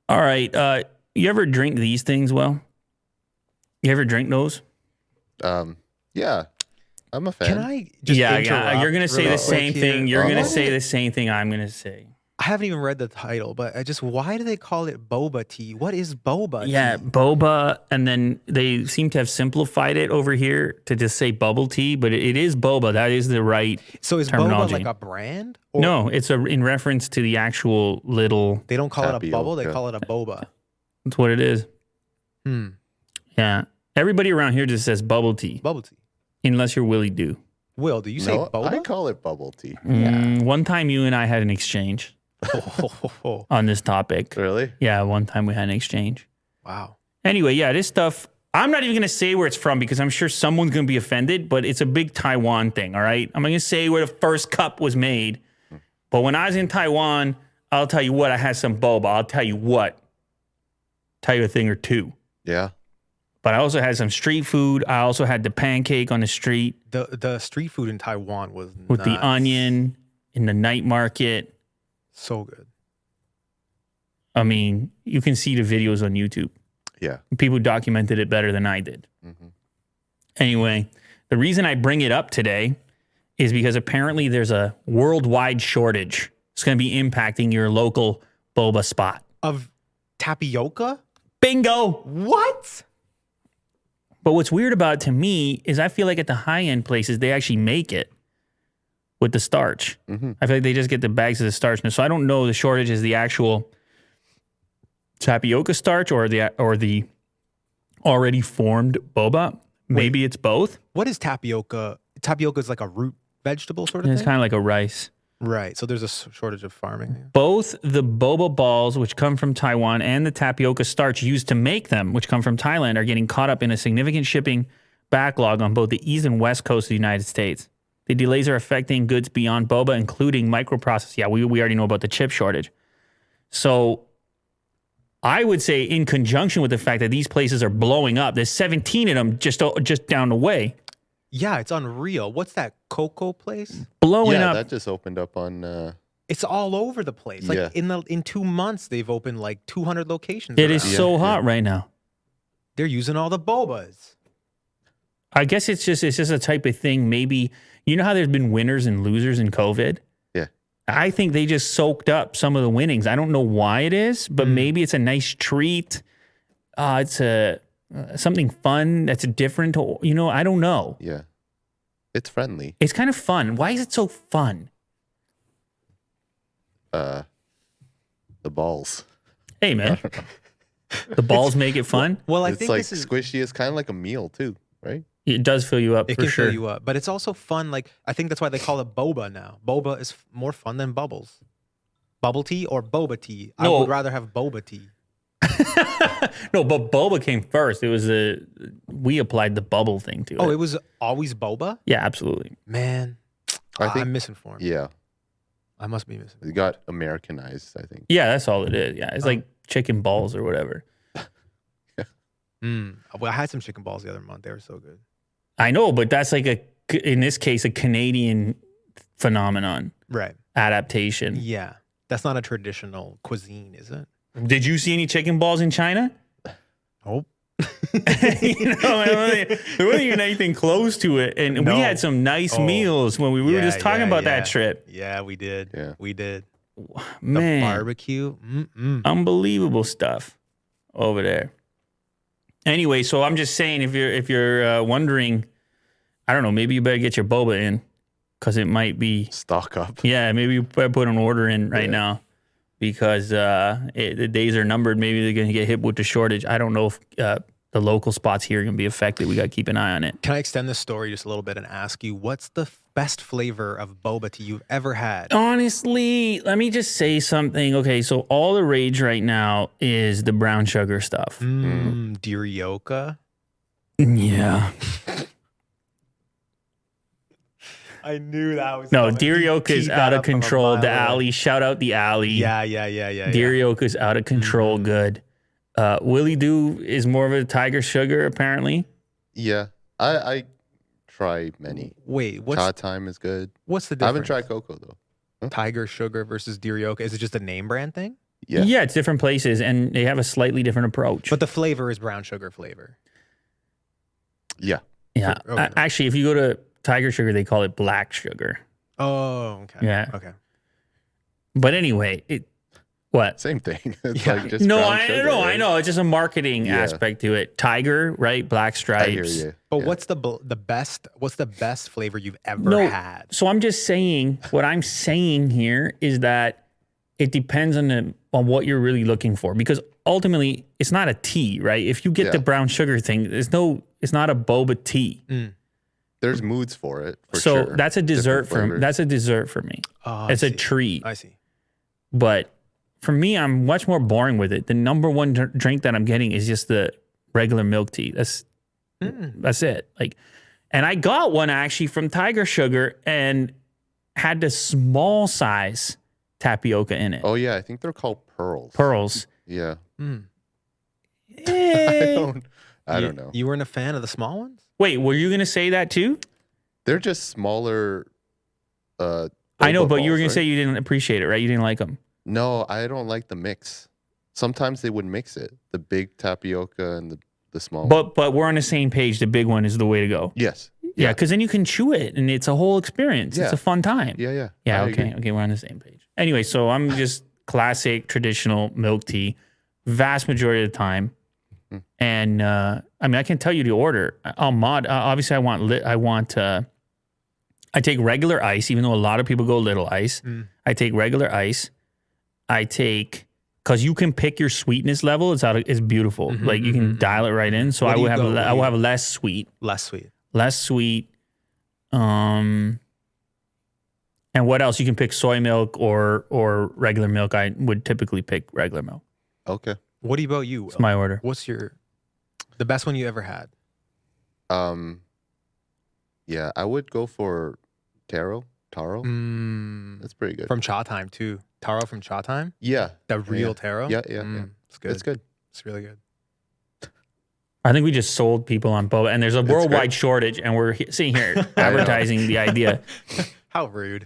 All right. You ever drink these things? Well, you ever drink those? Yeah, I'm a fan. Can I just Yeah. interrupt You're gonna say really the quick same here? thing. You're gonna Oh. say the same thing I'm gonna say. I haven't even read the title, but why do they call it boba tea? What is boba Yeah, tea? boba, and then they seem to have simplified it over here to just say bubble tea, but it is boba. That is the right. So is boba terminology. like a brand? Or No, it's in reference to the actual little. They don't call it a bubble, they Tapioca. call it a boba. That's what it is. Hmm. Yeah, everybody around here just says bubble tea, Bubble tea. unless you're Willie Do. Will, do you say No, boba? I call it bubble tea. One time you and I had an exchange on this topic. Really? Yeah, one time we had an exchange. Wow. Anyway, yeah, this stuff, I'm not even going to say where it's from because I'm sure someone's going to be offended, but it's a big Taiwan thing, all right? I'm not going to say where the first cup was made, but when I was in Taiwan, I'll tell you what, I had some boba. I'll tell you what. Tell you a thing or two. Yeah. But I also had some street food. I also had the pancake on the street The street food in Taiwan was with the nuts. onion in the night market. So good. I mean, you can see the videos on YouTube. Yeah. People documented it better than I did. Mhm. Anyway, the reason I bring it up today is because apparently there's a worldwide shortage. It's going to be impacting your local boba spot. Of tapioca? Bingo! What? But what's weird about it to me is I feel like at the high end places, they actually make it with the starch. Mhm. I feel like they just get the bags of the starch. So I don't know the shortage is the actual tapioca starch or the already formed boba. Maybe it's both. What is tapioca? Tapioca is like a root vegetable sort of It's thing? kind of like a rice. Right. So there's a shortage of farming. Both the boba balls, which come from Taiwan, and the tapioca starch used to make them, which come from Thailand, are getting caught up in a significant shipping backlog on both the east and west coast of the United States. The delays are affecting goods beyond boba, including microprocessors. Yeah, we already know about the chip shortage. So I would say in conjunction with the fact that these places are blowing up, there's 17 of them just down the way, Yeah, it's unreal. What's that cocoa place? blowing Yeah, up. that just opened up on. It's all over the place. Like Yeah. in 2 months, they've opened like 200 locations. It is around. so Yeah, hot right now. They're using all the bobas. I guess it's just a type of thing. Maybe you know how there's been winners and losers in COVID. Yeah. I think they just soaked up some of the winnings. I don't know why it is, but maybe it's a nice treat. It's a something fun that's different. I don't know. Yeah. It's friendly. It's kind of fun. Why is it so fun? The balls. Hey man, the balls make it fun. Well, I It's think like this is squishy. It's kind of like a meal too, right? It does fill you up it for can sure. fill you up, but it's also fun. Like I think that's why they call it boba now. Boba is more fun than bubbles. Bubble tea or boba tea? I No. would rather have boba tea. No, but boba came first. It was we applied the bubble thing to it. Oh, it was always boba? Yeah, absolutely. Man, I think. I'm misinformed. Yeah. I must be misinformed. It got Americanized, I think. Yeah, that's all it is. Yeah, it's like chicken balls or whatever. Well, I had some chicken balls the other month. They were so good. I know, but that's like in this case, a Canadian phenomenon, Right. adaptation. Yeah. That's not a traditional cuisine, is it? Did you see any chicken balls in China? Oh. There wasn't even anything close to it. And No. we had some nice meals when we were just talking about that trip. Yeah, we did. Yeah. We did. The Man, barbecue. unbelievable stuff over there. Anyway, so I'm just saying, if you're wondering, I don't know, maybe you better get your boba in because it might be. Stock up. Yeah, maybe you better put an order in right now because the days are numbered. Maybe they're going to get hit with the shortage. I don't know if the local spots here are going to be affected. We got to keep an eye on it. Can I extend this story just a little bit and ask you, what's the best flavor of boba tea you've ever had? Honestly, let me just say something. Okay, so all the rage right now is the brown sugar stuff. Dirioka. Yeah. I knew that was No, Dirioka is out of control. The alley, shout out the alley. Yeah. Dirioka is out of control. Good. Willie Do is more of a tiger sugar, apparently. Yeah. I try many. Wait, Cha time is good. what's the I difference? haven't tried cocoa though. Tiger Sugar versus Dirioka. Is it just a name brand thing? Yeah. Yeah, it's different places, and they have a slightly different approach. But the flavor is brown sugar flavor. Yeah. yeah, okay. actually, if you go to Tiger Sugar, they call it black sugar. Oh, okay. Yeah. Okay. But anyway, what? Same thing. It's Yeah. like just No, brown I sugar, know, right? I know. It's just a marketing Yeah. aspect to it. Tiger, right? Black I hear stripes. you. But Yeah. what's the best? What's the best flavor you've ever No. had? So I'm just saying, what I'm saying here is that it depends on what you're really looking for, because ultimately it's not a tea, right? If you get Yeah. the brown sugar thing, it's not a boba tea. There's moods for it. For So sure. that's a dessert Different for me. flavors. That's a dessert for me. Oh, It's I a see. treat. I see. But for me, I'm much more boring with it. The number one drink that I'm getting is just the regular milk tea. That's it. Like, and I got one actually from Tiger Sugar and had the small size tapioca in it. Oh yeah, I think they're called pearls. Pearls. Yeah. Eh. I don't know. You weren't a fan of the small ones? Wait, were you gonna say that too? They're just smaller. I know, boba but you were balls, gonna right? say you didn't appreciate it, right? You didn't like them. No, I don't like the mix. Sometimes they would mix it, the big tapioca and the small. one. But we're on the same page. The big one is the way to go. Yes. Yeah, because then you can chew it, and it's a whole experience. It's Yeah. a fun time. Yeah. Yeah. Yeah, I okay. agree. Okay, we're on the same page. Anyway, so I'm just classic traditional milk tea, vast majority of the time. And I mean, I can tell you the order. Obviously, I take regular ice, even though a lot of people go little ice. I take regular ice. I take, because you can pick your sweetness level. It's beautiful. Like you can dial it right in. So What I do will you have go? What do I will you- have less sweet. Less sweet. Less sweet. And what else? You can pick soy milk or regular milk. I would typically pick regular milk. Okay. What about you? It's my order. What's the best one you ever had? Yeah, I would go for taro. That's pretty good. From Cha Time too. Taro from Cha Time? Yeah. The real yeah. taro? Yeah. Yeah. It's good. It's good. It's really good. I think we just sold people on boba, and there's a worldwide great. shortage, and we're sitting here advertising the idea. How rude.